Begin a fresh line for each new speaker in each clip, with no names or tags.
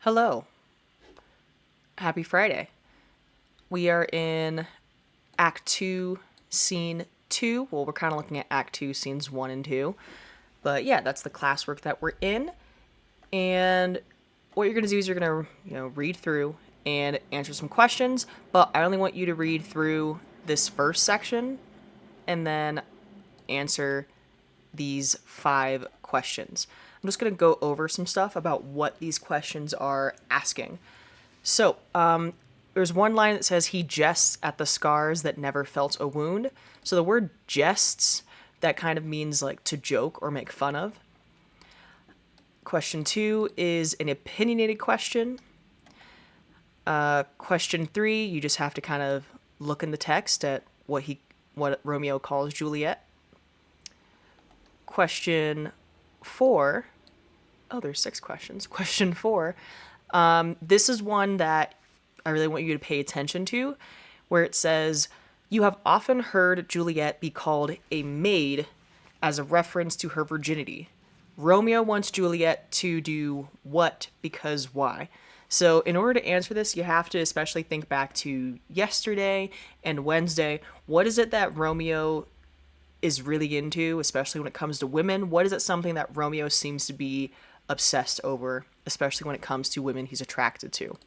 Hello. Happy Friday. We are in Act 2, Scene 2. Well, we're kind of looking at Act 2, Scenes 1 and 2. But yeah, that's the classwork that we're in. And what you're going to do is you're going to, read through and answer some questions. But I only want you to read through this first section and then answer these 5 questions. I'm just going to go over some stuff about what these questions are asking. So, there's one line that says he jests at the scars that never felt a wound. So the word jests, that kind of means like to joke or make fun of. Question 2 is an opinionated question. Question 3, you just have to kind of look in the text at what Romeo calls Juliet. Question 4, oh, there's 6 questions. Question 4, this is one that I really want you to pay attention to, where it says, you have often heard Juliet be called a maid as a reference to her virginity. Romeo wants Juliet to do what, because why? So, in order to answer this, you have to especially think back to yesterday and Wednesday. What is it that Romeo is really into, especially when it comes to women? What is it something that Romeo seems to be obsessed over, especially when it comes to women he's attracted to?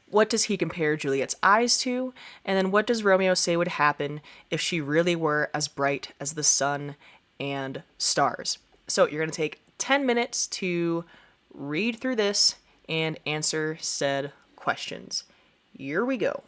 What does he compare Juliet's eyes to? And then what does Romeo say would happen if she really were as bright as the sun and stars? So you're going to take 10 minutes to read through this and answer said questions. Here we go.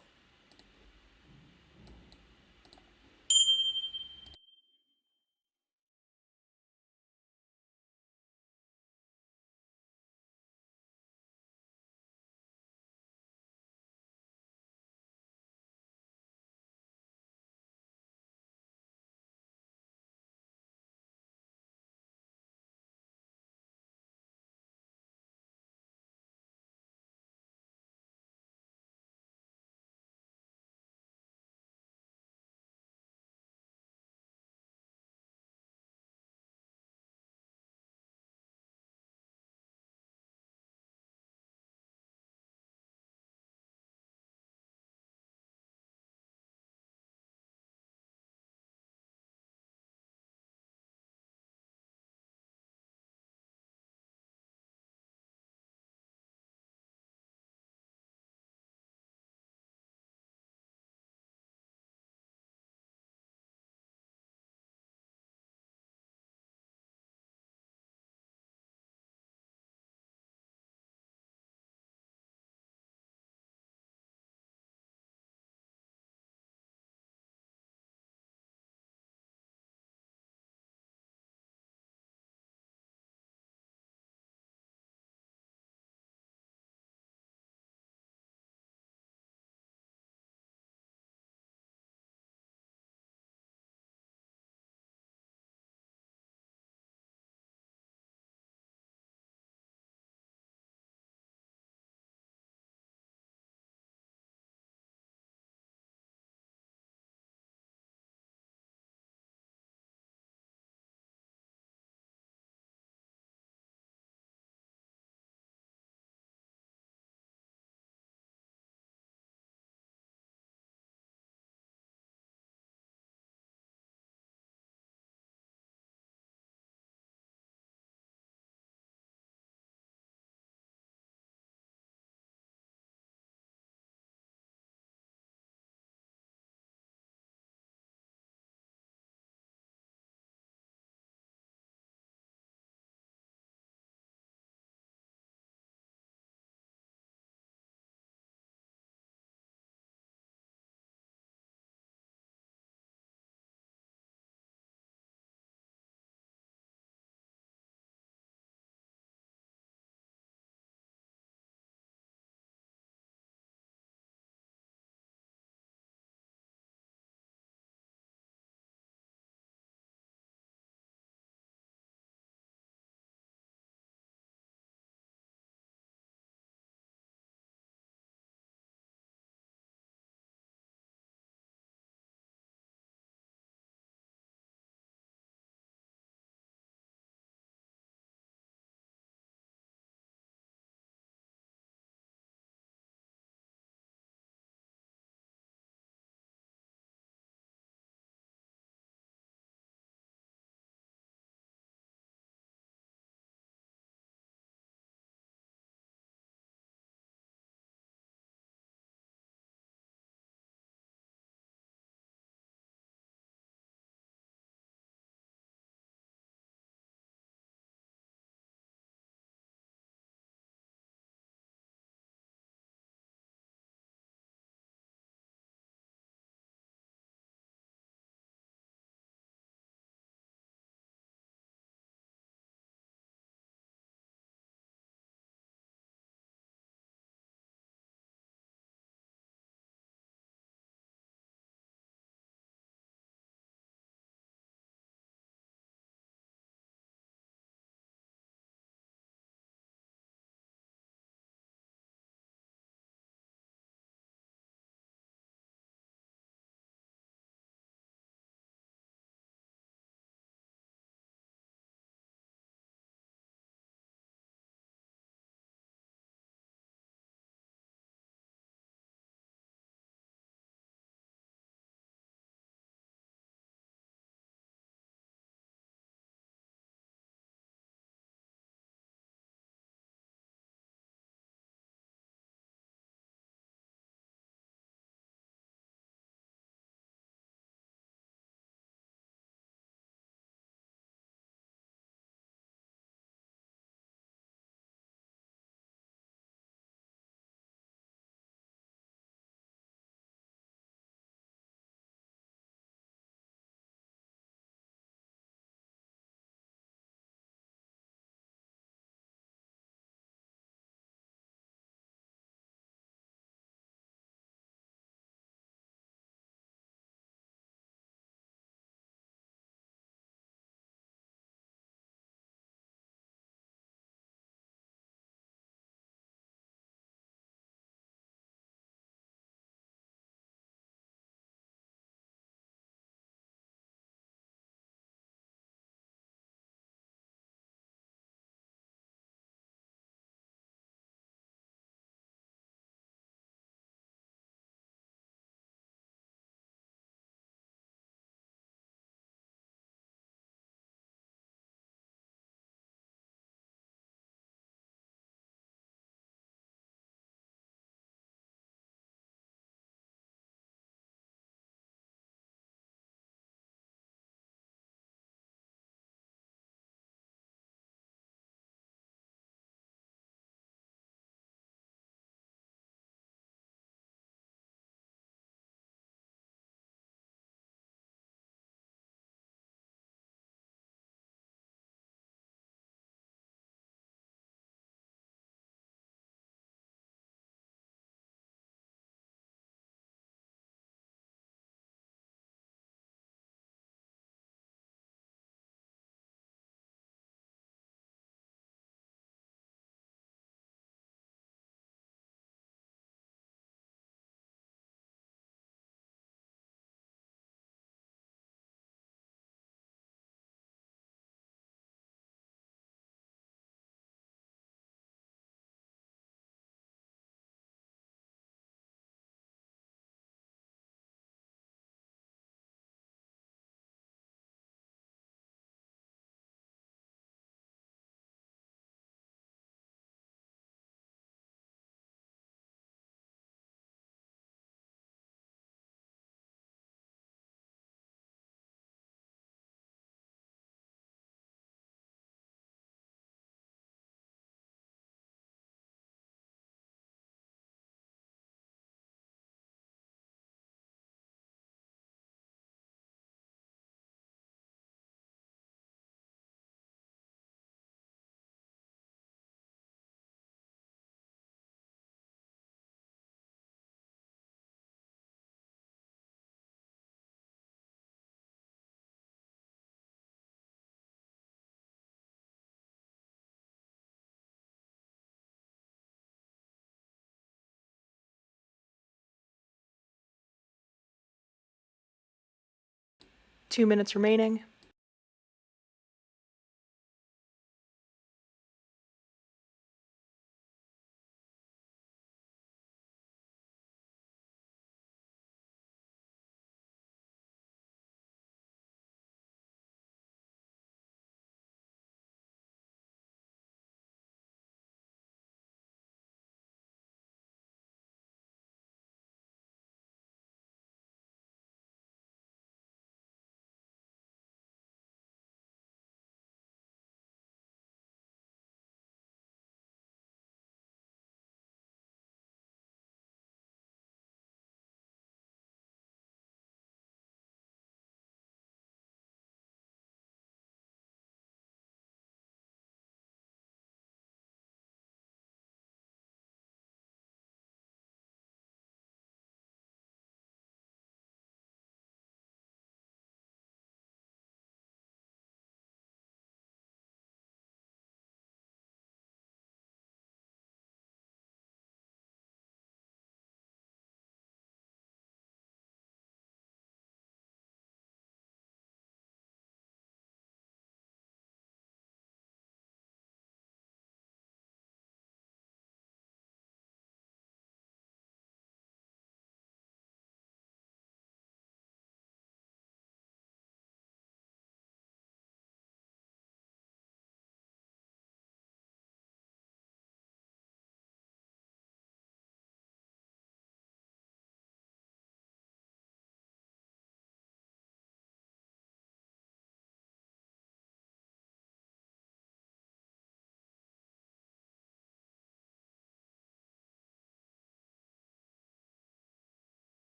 2 minutes remaining.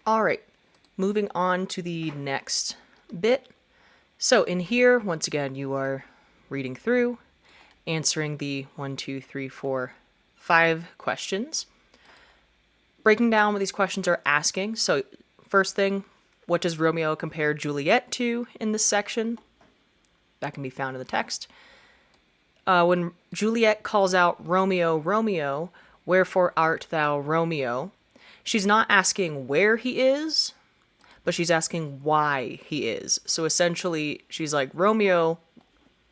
All right, moving on to the next bit. So in here, once again, you are reading through, answering the 1, 2, 3, 4, 5 questions, breaking down what these questions are asking. So first thing, what does Romeo compare Juliet to in this section? That can be found in the text. When Juliet calls out Romeo, Romeo, wherefore art thou Romeo? She's not asking where he is, but she's asking why he is. So essentially, she's like, Romeo,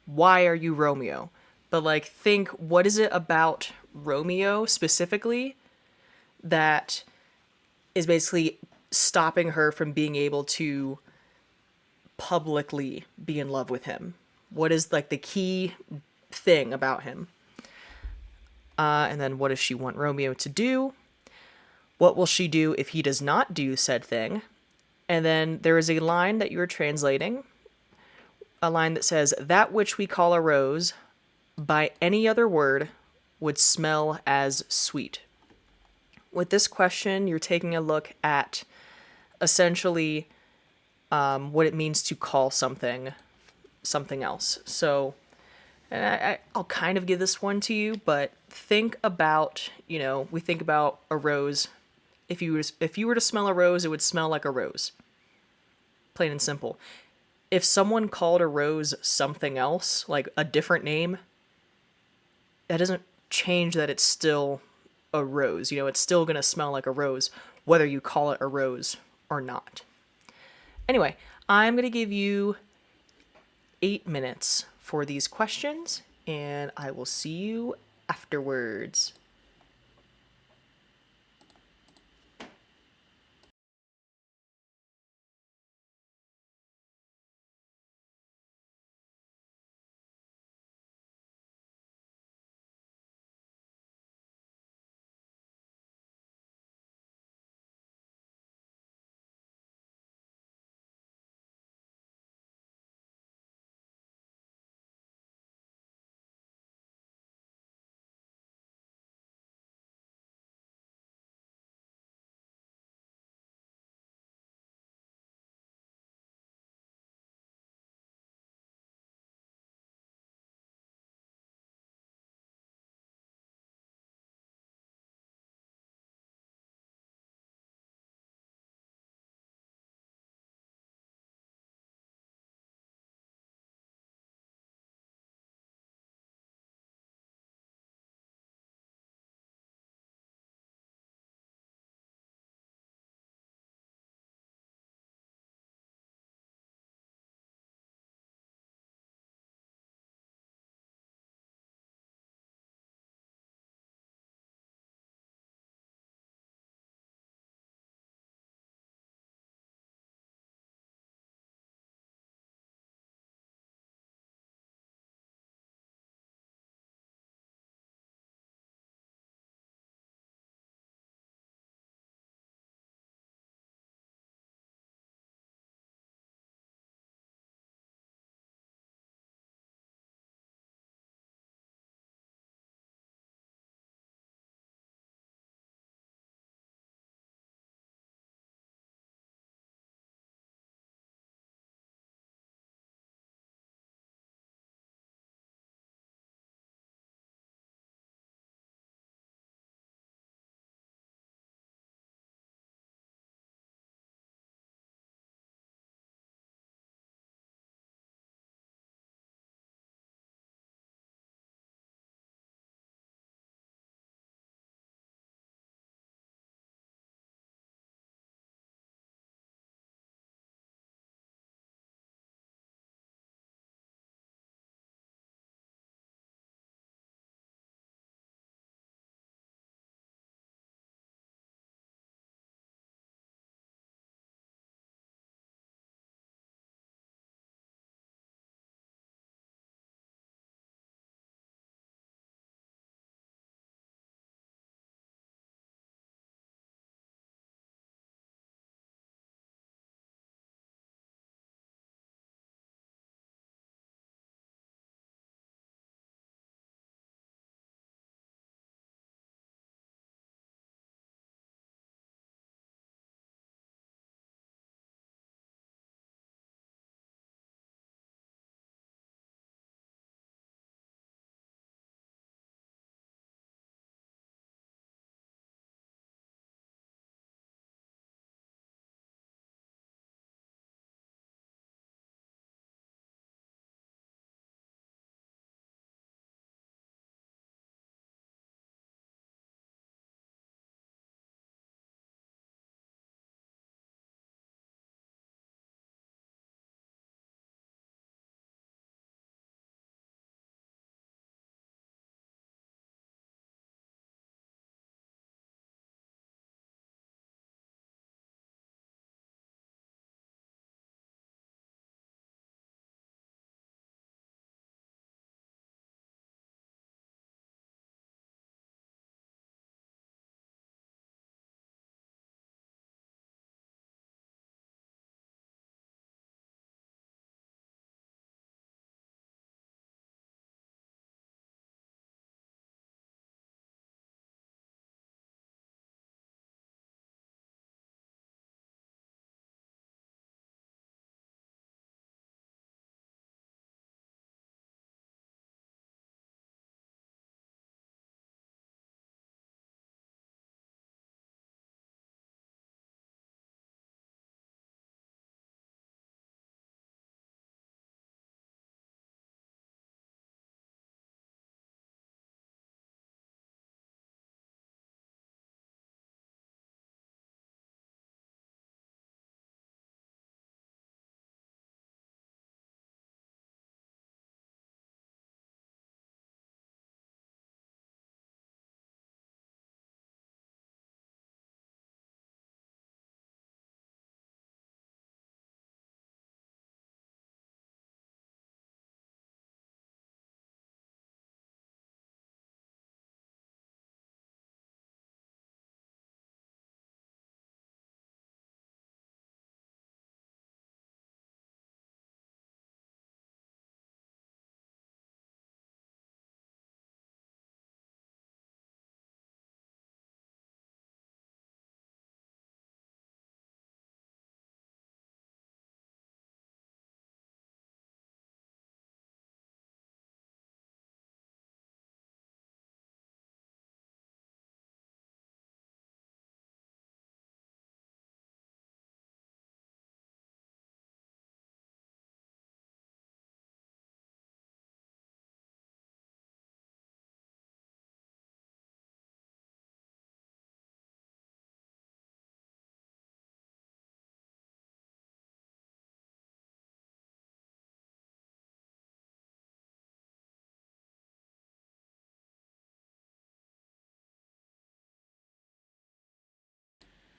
why are you Romeo? But like, think, what is it about Romeo specifically that is basically stopping her from being able to publicly be in love with him? What is like the key thing about him? And then what does she want Romeo to do? What will she do if he does not do said thing? And then there is a line that you're translating, a line that says, that which we call a rose, by any other word, would smell as sweet. With this question, you're taking a look at essentially what it means to call something else. So I'll kind of give this one to you, but think about, we think about a rose. If you were to smell a rose, it would smell like a rose. Plain and simple. If someone called a rose something else, like a different name, that doesn't change that it's still a rose. It's still going to smell like a rose, whether you call it a rose or not. Anyway, I'm going to give you 8 minutes for these questions, and I will see you afterwards.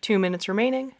2 minutes remaining.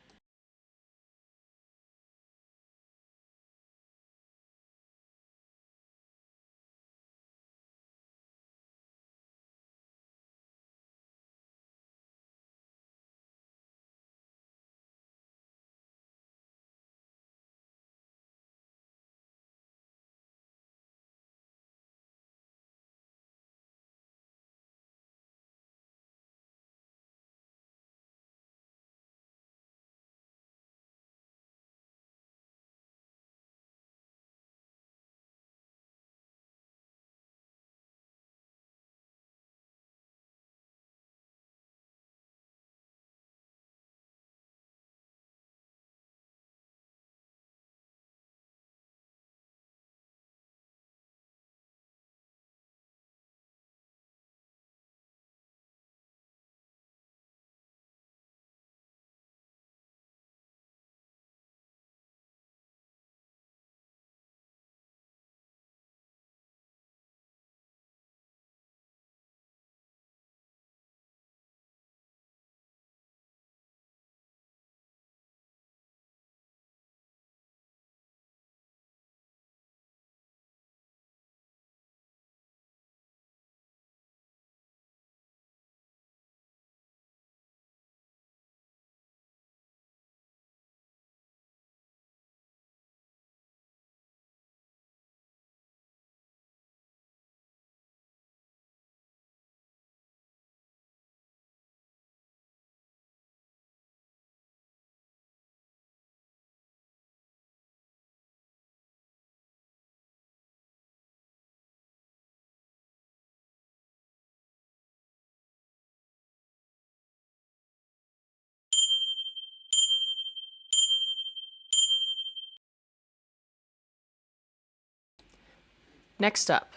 Next up,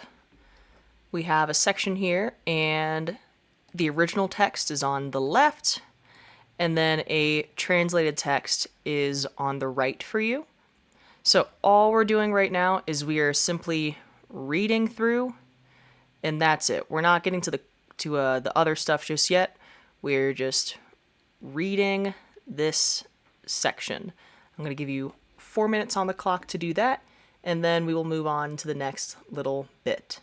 we have a section here, and the original text is on the left, and then a translated text is on the right for you. So all we're doing right now is we are simply reading through, and that's it. We're not getting to the other stuff just yet. We're just reading this section. I'm going to give you 4 minutes on the clock to do that, and then we will move on to the next little bit.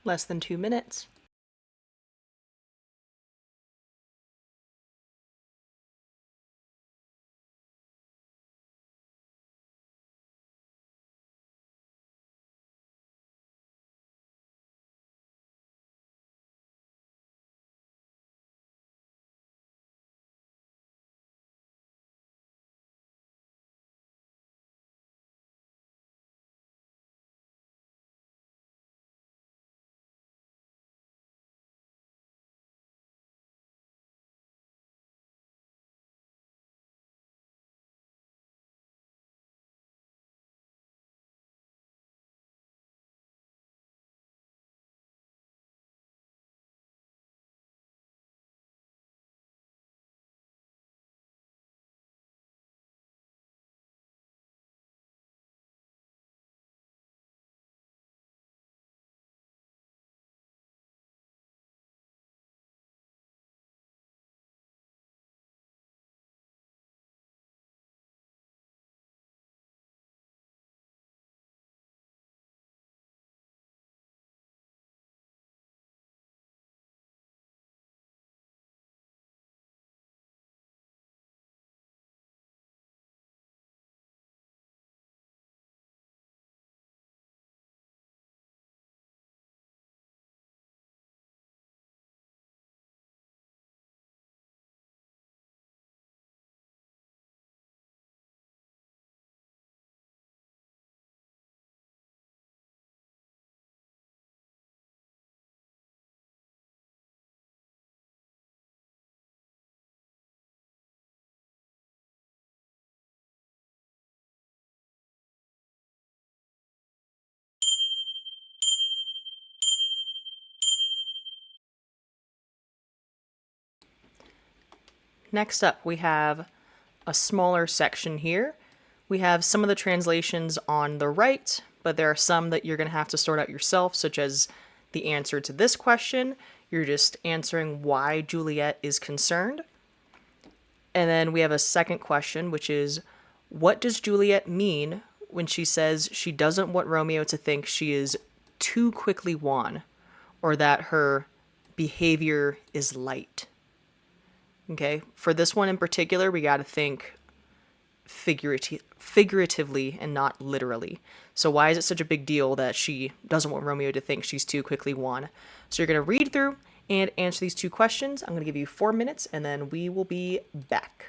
Less than 2 minutes. next up we have a smaller section here. We have some of the translations on the right, but there are some that you're going to have to sort out yourself, such as the answer to this question. You're just answering why Juliet is concerned. And then we have a second question, which is, what does Juliet mean when she says she doesn't want Romeo to think she is too quickly won, or that her behavior is light? Okay, for this one in particular, we got to think figuratively and not literally. So why is it such a big deal that she doesn't want Romeo to think she's too quickly won? So you're going to read through and answer these two questions. I'm going to give you 4 minutes and then we will be back.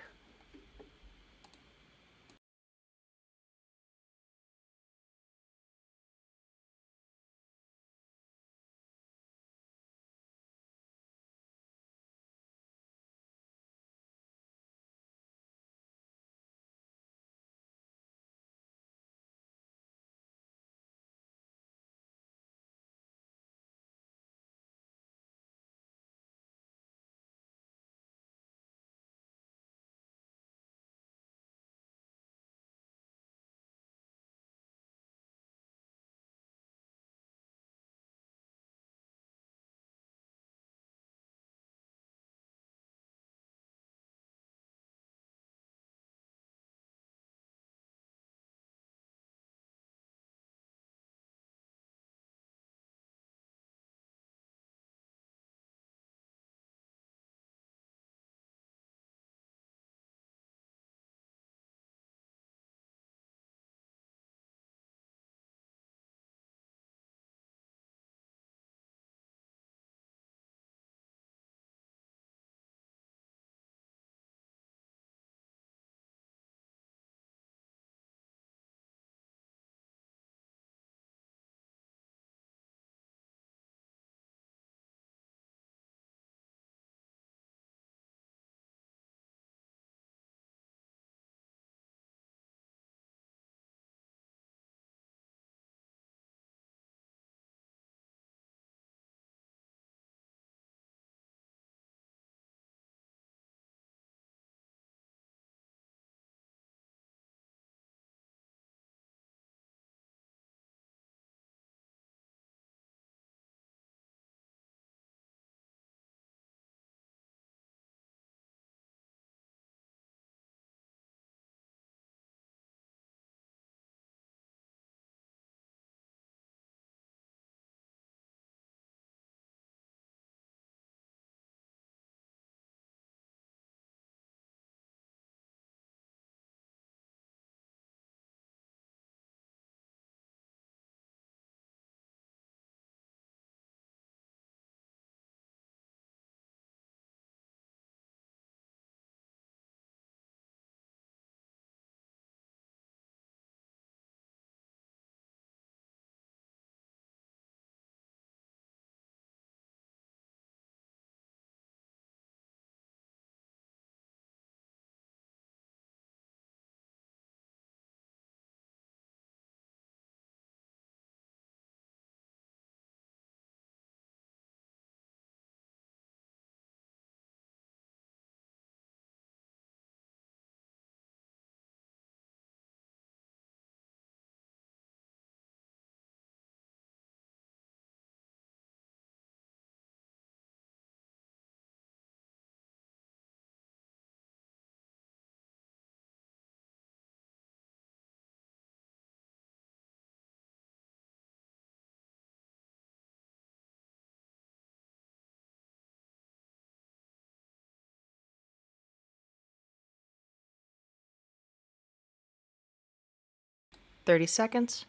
Thirty seconds.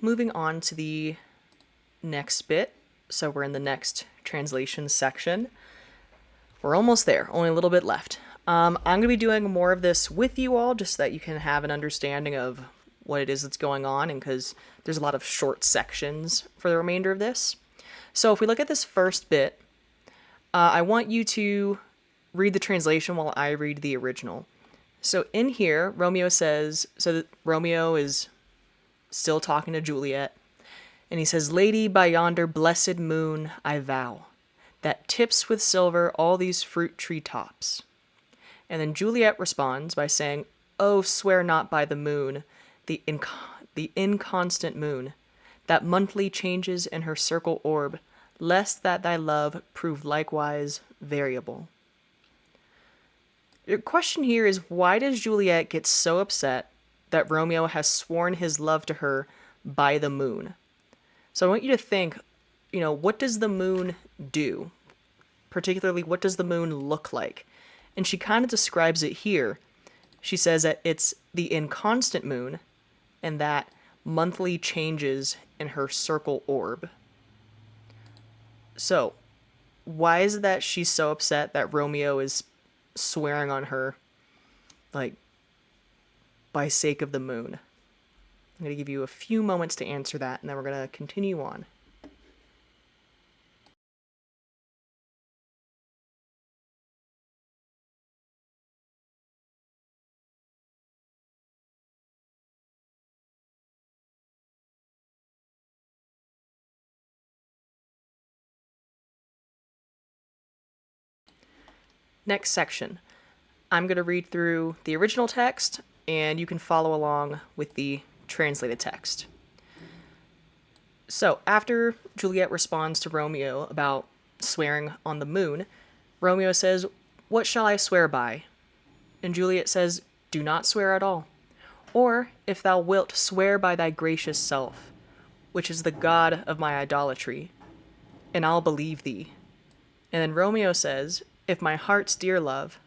Moving on to the next bit. So we're in the next translation section. We're almost there, only a little bit left. I'm going to be doing more of this with you all just so that you can have an understanding of what it is that's going on, and because there's a lot of short sections for the remainder of this. So if we look at this first bit, I want you to read the translation while I read the original. So in here, Romeo says, Romeo is still talking to Juliet, and he says, "Lady, by yonder blessed moon I vow, that tips with silver all these fruit tree tops." And then Juliet responds by saying, "Oh, swear not by the moon, the inconstant moon, that monthly changes in her circle orb, lest that thy love prove likewise variable." Your question here is, why does Juliet get so upset that Romeo has sworn his love to her by the moon? So I want you to think, what does the moon do? Particularly, what does the moon look like? And she kind of describes it here. She says that it's the inconstant moon and that monthly changes in her circle orb. So, why is it that she's so upset that Romeo is swearing on her, by sake of the moon? I'm going to give you a few moments to answer that, and then we're going to continue on. Next section. I'm going to read through the original text, and you can follow along with the translated text. So, after Juliet responds to Romeo about swearing on the moon, Romeo says, "What shall I swear by?" And Juliet says, "Do not swear at all. Or, if thou wilt, swear by thy gracious self, which is the god of my idolatry, and I'll believe thee." And then Romeo says, "If my heart's dear love."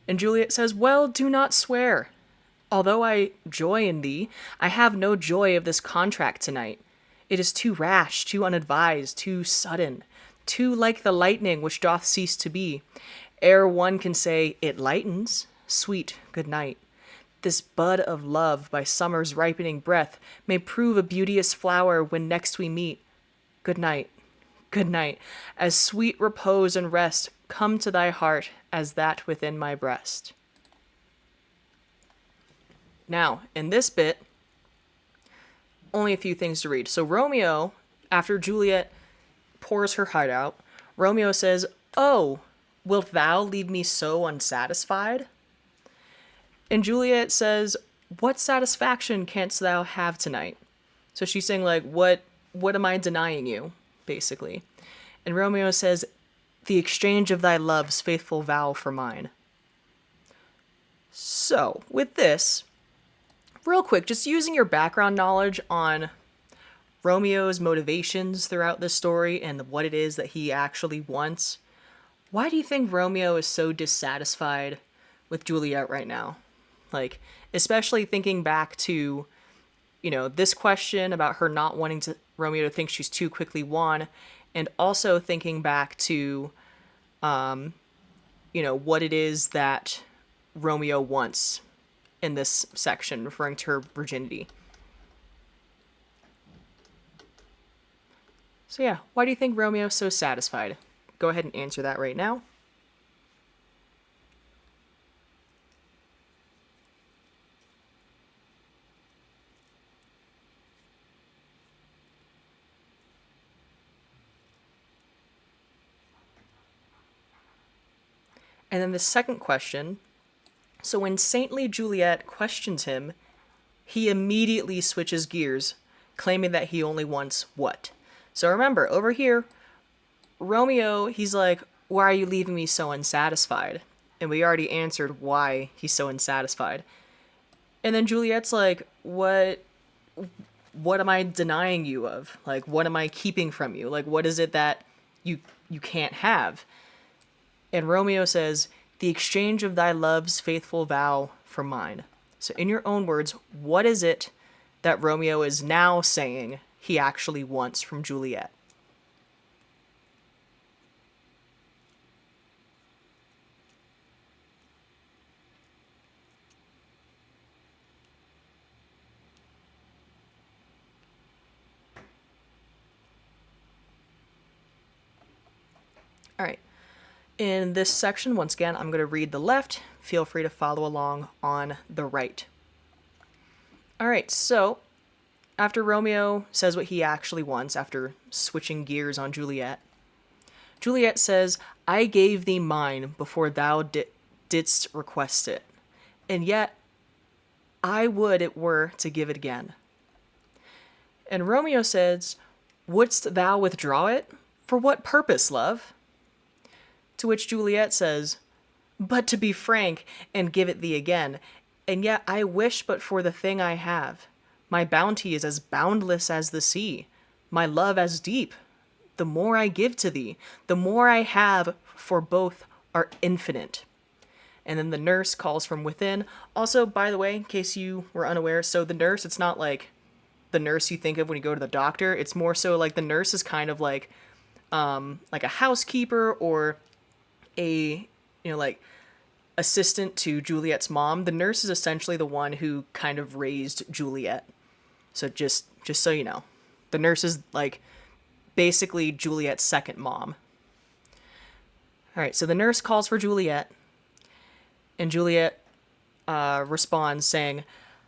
And Juliet says, "Well, do not swear. Although I joy in thee, I have no joy of this contract tonight. It is too rash, too unadvised, too sudden, too like the lightning which doth cease to be, ere one can say, it lightens. Sweet, good night. This bud of love by summer's ripening breath may prove a beauteous flower when next we meet. Good night, good night. As sweet repose and rest come to thy heart as that within my breast." Now, in this bit, only a few things to read. So Romeo, after Juliet pours her heart out, Romeo says, "Oh, wilt thou leave me so unsatisfied?" And Juliet says, "What satisfaction canst thou have tonight?" So she's saying, what am I denying you, basically. And Romeo says, "The exchange of thy love's faithful vow for mine." So, with this, real quick, just using your background knowledge on Romeo's motivations throughout this story and what it is that he actually wants, why do you think Romeo is so dissatisfied with Juliet right now? Especially thinking back to, this question about her not wanting Romeo to think she's too quickly won, and also thinking back to, what it is that Romeo wants in this section, referring to her virginity. So yeah, why do you think Romeo's so satisfied? Go ahead and answer that right now. And then the second question, so when saintly Juliet questions him, he immediately switches gears, claiming that he only wants what? So remember, over here, Romeo, he's like, "Why are you leaving me so unsatisfied?" And we already answered why he's so unsatisfied. And then Juliet's like, what am I denying you of? What am I keeping from you? What is it that you can't have? And Romeo says, "The exchange of thy love's faithful vow for mine." So in your own words, what is it that Romeo is now saying he actually wants from Juliet. All right. In this section, once again, I'm going to read the left. Feel free to follow along on the right. All right, so after Romeo says what he actually wants, after switching gears on Juliet, Juliet says, I gave thee mine before thou didst request it, and yet I would it were to give it again. And Romeo says, wouldst thou withdraw it? For what purpose, love? To which Juliet says, but to be frank, and give it thee again, and yet I wish but for the thing I have. My bounty is as boundless as the sea, my love as deep. The more I give to thee, the more I have, for both are infinite. And then the nurse calls from within. Also, by the way, in case you were unaware, so the nurse, it's not like the nurse you think of when you go to the doctor. It's more so like the nurse is kind of like a housekeeper or a, like assistant to Juliet's mom. The nurse is essentially the one who kind of raised Juliet. So just so you know, the nurse is like basically Juliet's second mom. All right, so the nurse calls for Juliet, and Juliet responds saying,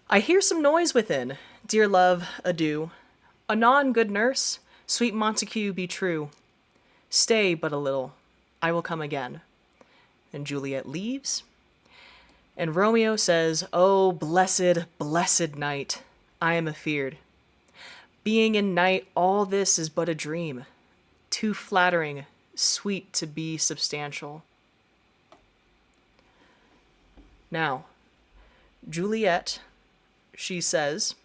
I hear some noise within. Dear love, adieu. Anon, good nurse, sweet Montague, be true. Stay but a little, I will come again. And Juliet leaves. And Romeo says, oh, blessed, blessed night, I am afeard. Being in night, all this is but a dream, too flattering, sweet to be substantial. Now, Juliet, she says,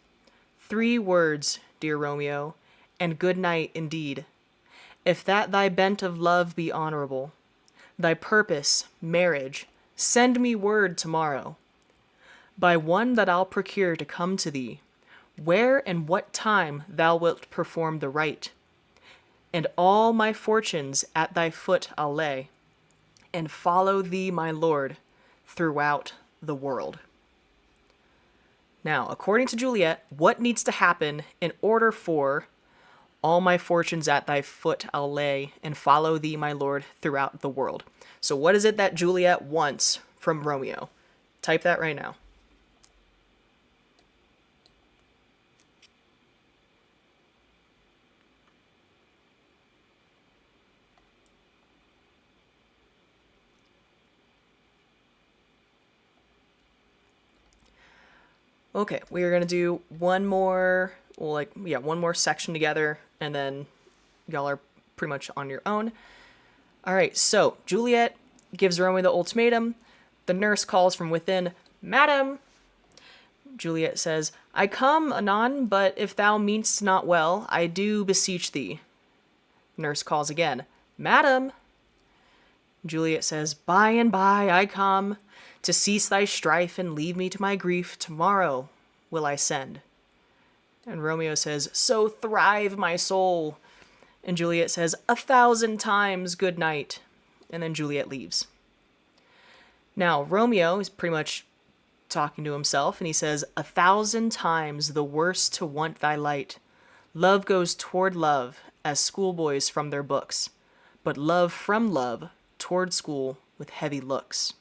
3 words, dear Romeo, and good night indeed. If that thy bent of love be honorable, thy purpose, marriage, send me word tomorrow, by one that I'll procure to come to thee, where and what time thou wilt perform the rite, and all my fortunes at thy foot I'll lay, and follow thee, my lord, throughout the world. Now, according to Juliet, what needs to happen in order for all my fortunes at thy foot I'll lay, and follow thee, my lord, throughout the world? So what is it that Juliet wants from Romeo? Type that right now. Okay, we are going to do one more section together, and then y'all are pretty much on your own. All right, so Juliet gives Romeo the ultimatum. The nurse calls from within, Madam. Juliet says, I come anon, but if thou mean'st not well, I do beseech thee. Nurse calls again, Madam. Juliet says, by and by I come, to cease thy strife and leave me to my grief. Tomorrow will I send. And Romeo says, so thrive my soul. And Juliet says, 1,000 times good night. And then Juliet leaves. Now, Romeo is pretty much talking to himself, and he says, 1,000 times the worse to want thy light. Love goes toward love, as schoolboys from their books, but love from love toward school with heavy looks.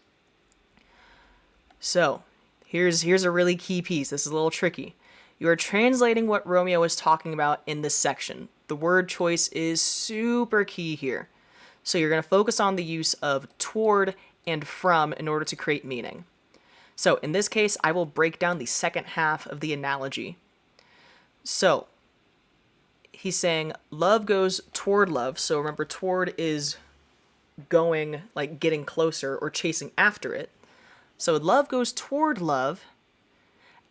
So, here's a really key piece. This is a little tricky. You are translating what Romeo is talking about in this section. The word choice is super key here. So you're going to focus on the use of toward and from in order to create meaning. So in this case, I will break down the second half of the analogy. So he's saying love goes toward love. So remember, toward is going, like getting closer or chasing after it. So love goes toward love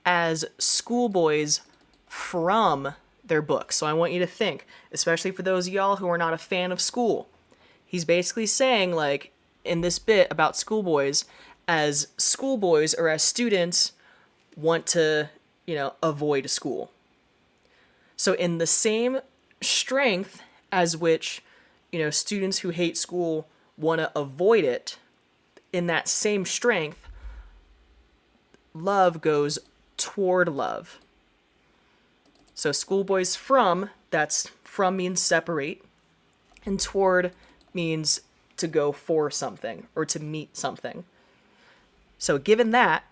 as schoolboys from their books. So I want you to think, especially for those of y'all who are not a fan of school, he's basically saying, like, in this bit about schoolboys, as schoolboys or as students want to, avoid school. So in the same strength as which, students who hate school want to avoid it, in that same strength, love goes toward love. So schoolboys from, that's from means separate, and toward means to go for something or to meet something. So given that,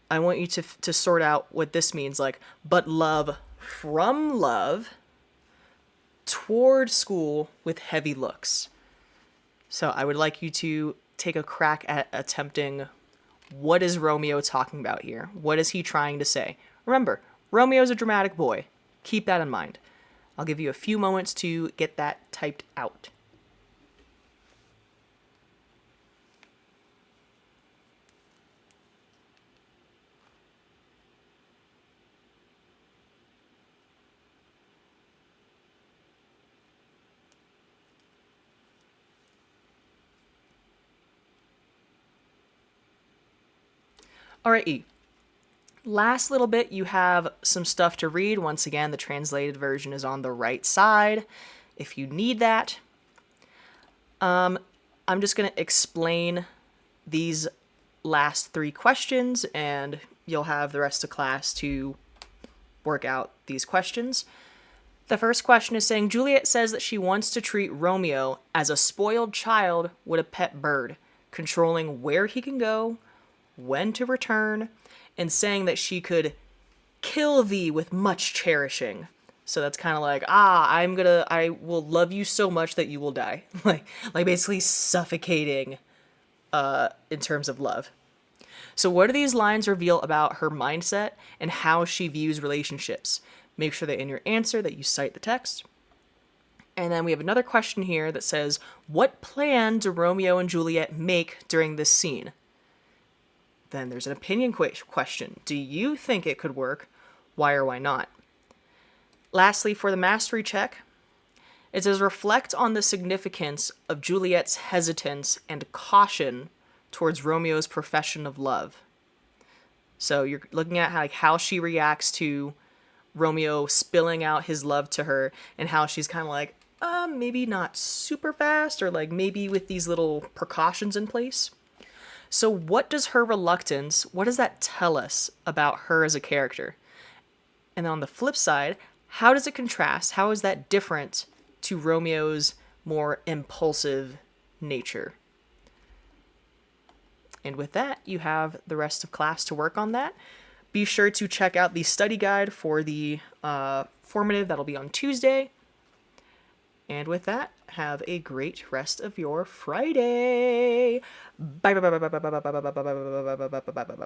I want you to sort out what this means, like, but love from love toward school with heavy looks. So I would like you to take a crack at attempting, what is Romeo talking about here? What is he trying to say? Remember, Romeo's a dramatic boy. Keep that in mind. I'll give you a few moments to get that typed out. All right, E. Last little bit, you have some stuff to read. Once again, the translated version is on the right side if you need that. I'm just going to explain these last 3 questions, and you'll have the rest of class to work out these questions. The first question is saying, Juliet says that she wants to treat Romeo as a spoiled child would a pet bird, controlling where he can go, when to return, and saying that she could kill thee with much cherishing. So that's kind of like, I will love you so much that you will die. like basically suffocating in terms of love. So what do these lines reveal about her mindset and how she views relationships? Make sure that in your answer that you cite the text. And then we have another question here that says, what plan do Romeo and Juliet make during this scene? Then there's an opinion question. Do you think it could work? Why or why not? Lastly, for the mastery check, it says reflect on the significance of Juliet's hesitance and caution towards Romeo's profession of love. So you're looking at how she reacts to Romeo spilling out his love to her, and how she's kind of like, maybe not super fast, or like maybe with these little precautions in place. So what does her reluctance, what does that tell us about her as a character? And then on the flip side, how does it contrast? How is that different to Romeo's more impulsive nature? And with that, you have the rest of class to work on that. Be sure to check out the study guide for the formative that'll be on Tuesday. And with that, have a great rest of your Friday. Bye bye bye bye bye bye bye bye bye bye bye bye bye bye bye bye bye bye.